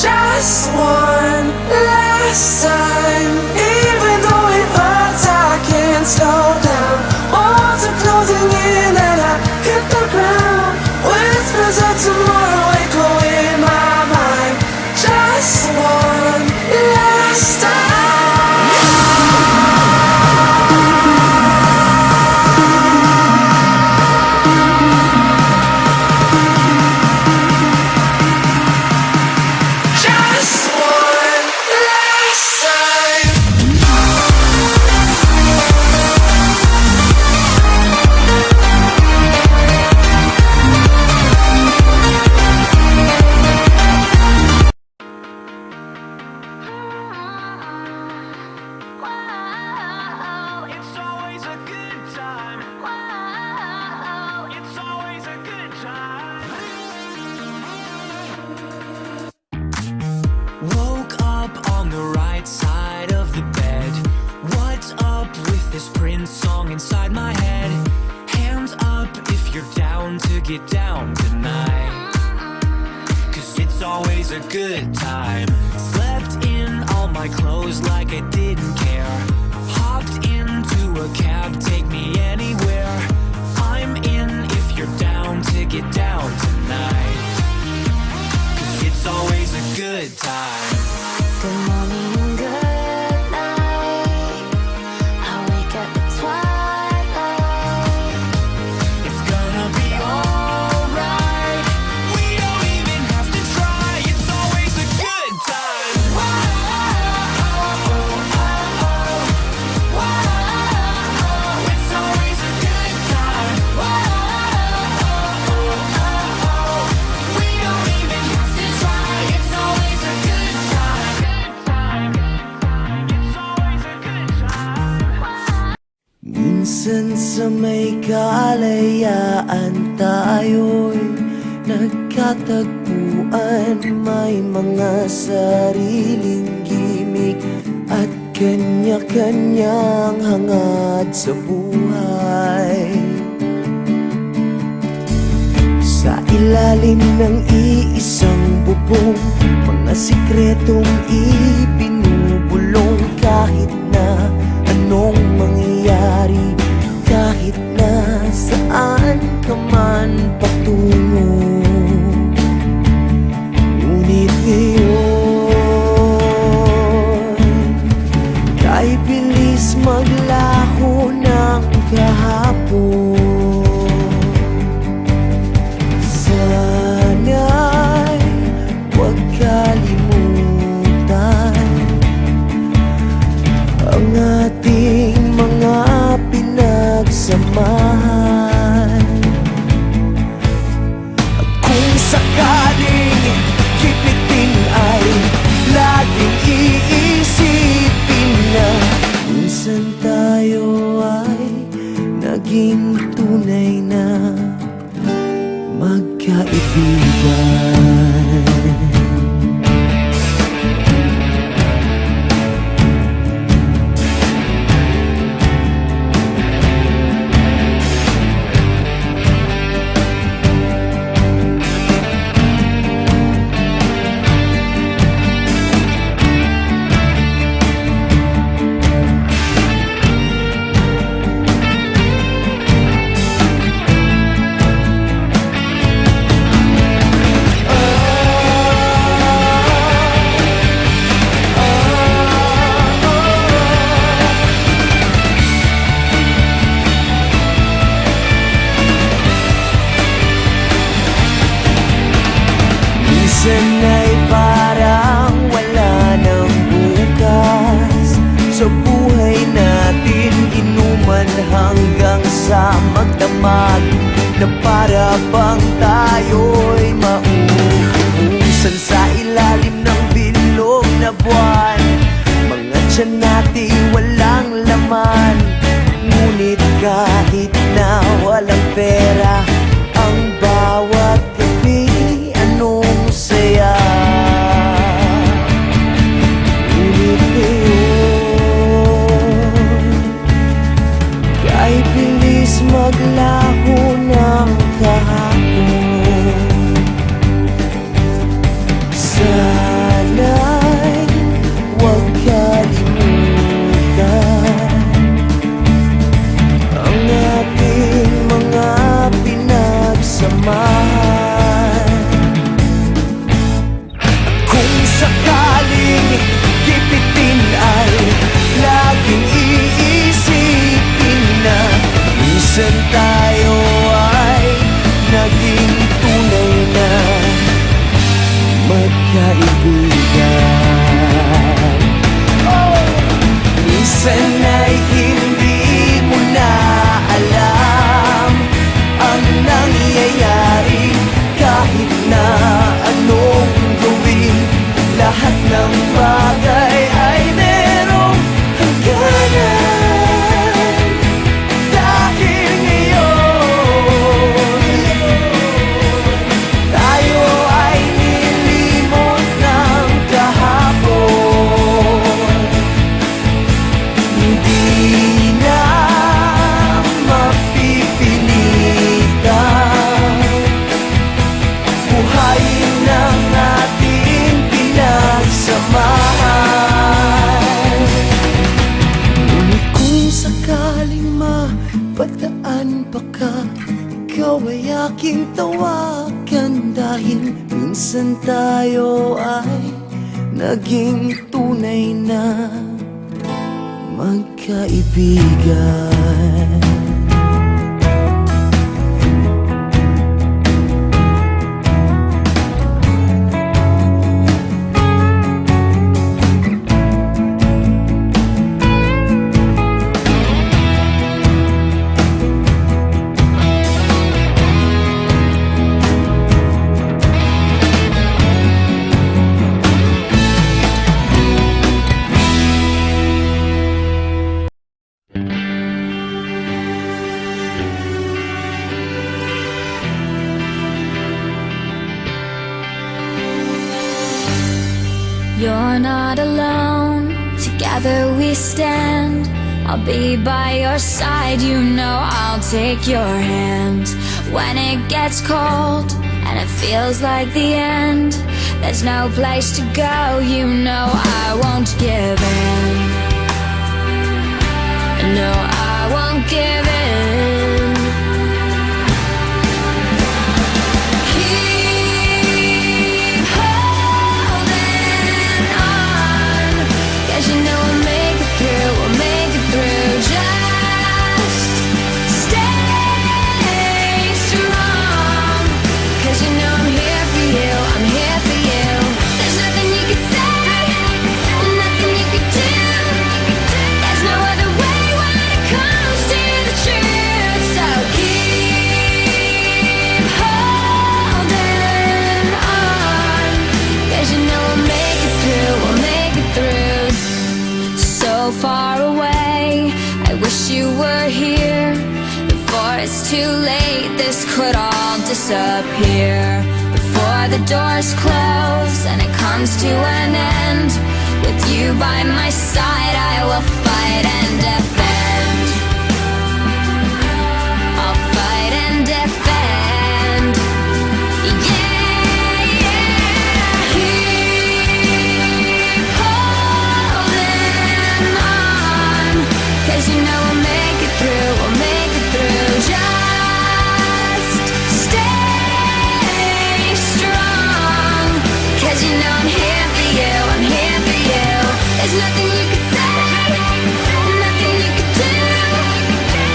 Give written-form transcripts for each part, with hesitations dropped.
Just one last time. Even though it hurts, I can't slow down. Walls are closing in and I hit the ground. Whispers of tomorrow echo in my mind. Just one last time. Woke up on the right side of the bed. What's up with this Prince song inside my head? Hands up if you're down to get down tonight, 'cause it's always a good time. Slept in all my clothes like I didn't care. Hopped into a cab, take me anywhere. I'm in if you're down to get down tonight, 'cause it's always a good time. Good morning, good night. I wake up at twilight. It's gonna be alright. We don't even have to try. It's always a good time. It's always a good time. We don't even have to try. It's always a good time. It's always a good time. Minsan sa may kalayaan tayo'y nagkatagpuan. May mga sariling gimik at kanya-kanyang hangad sa buhay. Sa ilalim ng iisang bubong, mga sikretong ibinubulong. Kahit na anong mangyayari, kahit na saan ka man patungo, ngunit ngayon, kahit bilis maglaho ng kahapon, sana'y huwag kalimutan ang ating mga pinagsamahan. At kung sakaling kipitin ay laging iisipin na minsan tayo ay naging tunay na magkaibigan. Minsan ay parang wala nang bukas sa buhay natin. Inuman hanggang sa magdamag na para bang tayo'y mauubusan sa ilalim ng bilog na buwan. Mga tiyan natin walang laman, ngunit kahit na walang pera, ang bawat gabi anong saya. Ngunit ngayon, kahit bilis maglaho ng kahapon, sana aking tawagan dahil minsan tayo ay naging tunay na magkaibigan. You're not alone, together we stand. I'll be by your side, you know I'll take your hand. When it gets cold and it feels like the end, there's no place to go, you know I won't give in. No, I won't give in. Keep holding on, 'cause you know we'll make it through, we'll make it through. Just stay strong, 'cause you know I'm here for you, I'm here for you. There's nothing you could say, nothing you could do. There's no other way when it comes to the truth. So keep holding on, 'cause you know we'll make it through, we'll make it through. So far away, I wish you were here. Before it's too late, this could all disappear. Before the doors close and it comes to an end, with you by my side, I will fight and defend. I'll fight and defend. Yeah, yeah. Keep holding on, 'cause you know we'll make it through, we'll make it through. Just stay strong, 'cause you know I'm here for you, I'm here for you. There's nothing you could say, nothing you could do.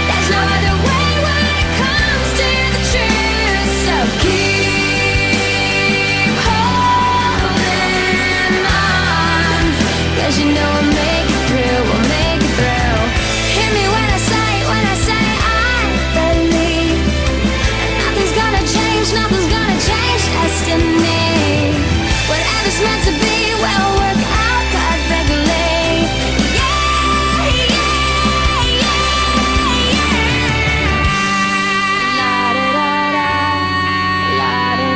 There's no other way when it comes to the truth. So keep holding on, 'cause you know we'll make it through, we'll make it through. Hear me when I say I believe nothing's gonna change destiny. Whatever's meant to